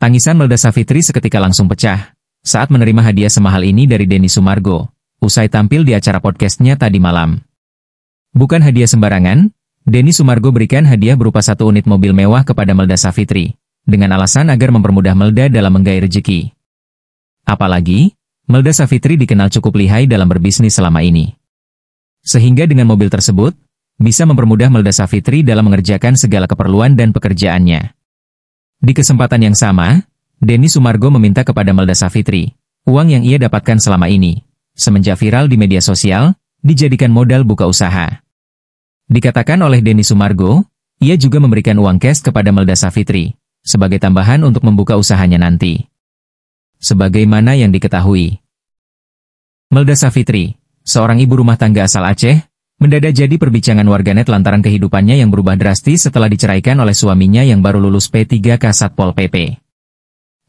Tangisan Melda Savitri seketika langsung pecah saat menerima hadiah semahal ini dari Denny Sumargo, usai tampil di acara podcastnya tadi malam. Bukan hadiah sembarangan, Denny Sumargo berikan hadiah berupa 1 unit mobil mewah kepada Melda Savitri, dengan alasan agar mempermudah Melda dalam menggapai rezeki. Apalagi, Melda Savitri dikenal cukup lihai dalam berbisnis selama ini. Sehingga dengan mobil tersebut, bisa mempermudah Melda Savitri dalam mengerjakan segala keperluan dan pekerjaannya. Di kesempatan yang sama, Denny Sumargo meminta kepada Melda Savitri, uang yang ia dapatkan selama ini, semenjak viral di media sosial, dijadikan modal buka usaha. Dikatakan oleh Denny Sumargo, ia juga memberikan uang cash kepada Melda Savitri, sebagai tambahan untuk membuka usahanya nanti. Sebagaimana yang diketahui, Melda Savitri, seorang ibu rumah tangga asal Aceh, mendadak jadi perbincangan warganet lantaran kehidupannya yang berubah drastis setelah diceraikan oleh suaminya yang baru lulus P3K Satpol PP.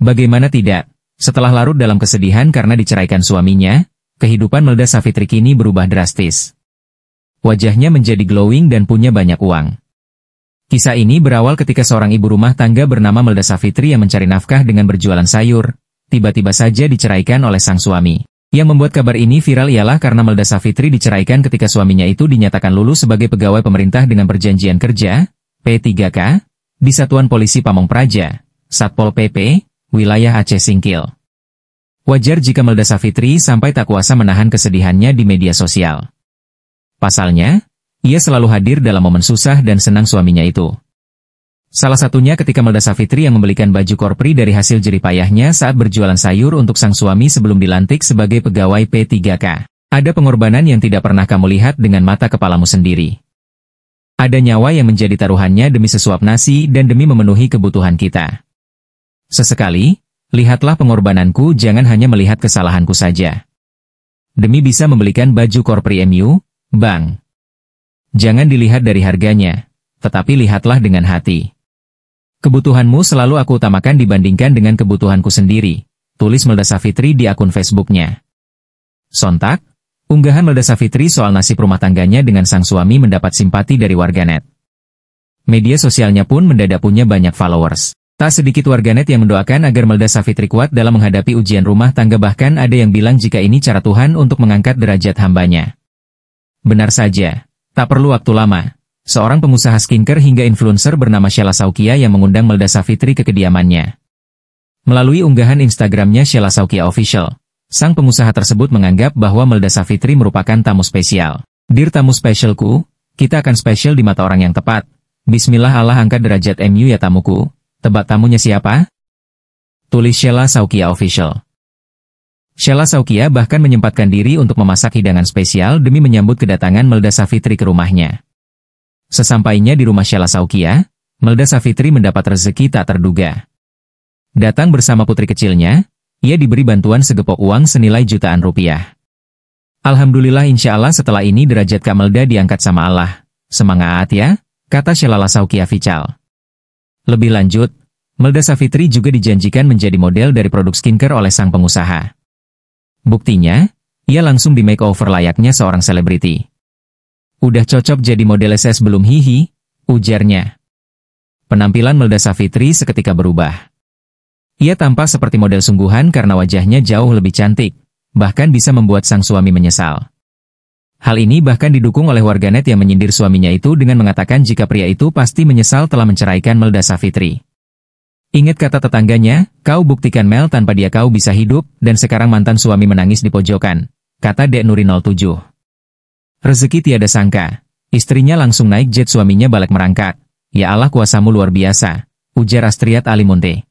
Bagaimana tidak, setelah larut dalam kesedihan karena diceraikan suaminya, kehidupan Melda Savitri kini berubah drastis. Wajahnya menjadi glowing dan punya banyak uang. Kisah ini berawal ketika seorang ibu rumah tangga bernama Melda Savitri yang mencari nafkah dengan berjualan sayur, tiba-tiba saja diceraikan oleh sang suami. Yang membuat kabar ini viral ialah karena Melda Savitri diceraikan ketika suaminya itu dinyatakan lulus sebagai pegawai pemerintah dengan perjanjian kerja, P3K, di Satuan Polisi Pamong Praja, Satpol PP, wilayah Aceh Singkil. Wajar jika Melda Savitri sampai tak kuasa menahan kesedihannya di media sosial. Pasalnya, ia selalu hadir dalam momen susah dan senang suaminya itu. Salah satunya ketika Melda Savitri yang membelikan baju korpri dari hasil jeripayahnya saat berjualan sayur untuk sang suami sebelum dilantik sebagai pegawai P3K. Ada pengorbanan yang tidak pernah kamu lihat dengan mata kepalamu sendiri. Ada nyawa yang menjadi taruhannya demi sesuap nasi dan demi memenuhi kebutuhan kita. Sesekali, lihatlah pengorbananku, jangan hanya melihat kesalahanku saja. Demi bisa membelikan baju korpri MU, Bang. Jangan dilihat dari harganya, tetapi lihatlah dengan hati. Kebutuhanmu selalu aku utamakan dibandingkan dengan kebutuhanku sendiri, tulis Melda Savitri di akun Facebooknya. Sontak, unggahan Melda Savitri soal nasib rumah tangganya dengan sang suami mendapat simpati dari warganet. Media sosialnya pun mendadak punya banyak followers. Tak sedikit warganet yang mendoakan agar Melda Savitri kuat dalam menghadapi ujian rumah tangga, bahkan ada yang bilang jika ini cara Tuhan untuk mengangkat derajat hambanya. Benar saja, tak perlu waktu lama. Seorang pengusaha skincare hingga influencer bernama Sheila Saukia yang mengundang Melda Savitri ke kediamannya. Melalui unggahan Instagramnya Sheila Saukia Official, sang pengusaha tersebut menganggap bahwa Melda Savitri merupakan tamu spesial. Dear tamu spesialku, kita akan spesial di mata orang yang tepat. Bismillah, Allah angkat derajat MU ya tamuku. Tebak tamunya siapa? Tulis Sheila Saukia Official. Sheila Saukia bahkan menyempatkan diri untuk memasak hidangan spesial demi menyambut kedatangan Melda Savitri ke rumahnya. Sesampainya di rumah Sheila Saukia, Melda Savitri mendapat rezeki tak terduga. Datang bersama putri kecilnya, ia diberi bantuan segepok uang senilai jutaan rupiah. Alhamdulillah, insya Allah setelah ini derajat Kak Melda diangkat sama Allah. Semangat ya, kata Sheila Saukia Official. Lebih lanjut, Melda Savitri juga dijanjikan menjadi model dari produk skincare oleh sang pengusaha. Buktinya, ia langsung di makeover layaknya seorang selebriti. Udah cocok jadi model SS belum hihi, ujarnya. Penampilan Melda Savitri seketika berubah. Ia tampak seperti model sungguhan karena wajahnya jauh lebih cantik, bahkan bisa membuat sang suami menyesal. Hal ini bahkan didukung oleh warganet yang menyindir suaminya itu dengan mengatakan jika pria itu pasti menyesal telah menceraikan Melda Savitri. Ingat kata tetangganya, kau buktikan Mel tanpa dia kau bisa hidup, dan sekarang mantan suami menangis di pojokan, kata Dek Nuri 07. Rezeki tiada sangka, istrinya langsung naik jet, suaminya balik merangkak. Ya Allah, kuasamu luar biasa, ujar Astriat Alimunte.